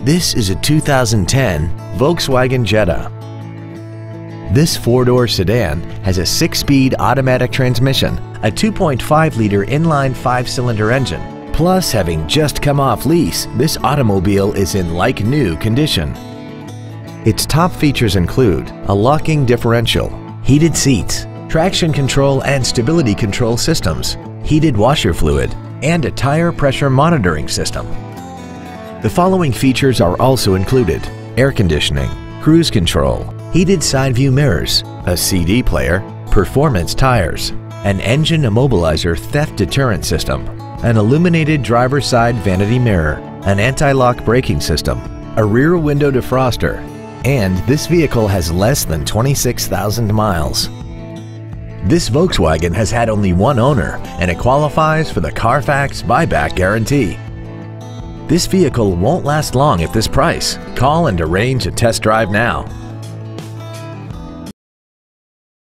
This is a 2010 Volkswagen Jetta. This four-door sedan has a 6-speed automatic transmission, a 2.5-liter inline 5-cylinder engine. Plus, having just come off lease, this automobile is in like-new condition. Its top features include a locking differential, heated seats, traction control and stability control systems, heated washer fluid, and a tire pressure monitoring system. The following features are also included: air conditioning, cruise control, heated side view mirrors, a CD player, performance tires, an engine immobilizer theft deterrent system, an illuminated driver's side vanity mirror, an anti-lock braking system, a rear window defroster, and this vehicle has less than 26,000 miles. This Volkswagen has had only one owner and it qualifies for the Carfax buyback guarantee. This vehicle won't last long at this price. Call and arrange a test drive now.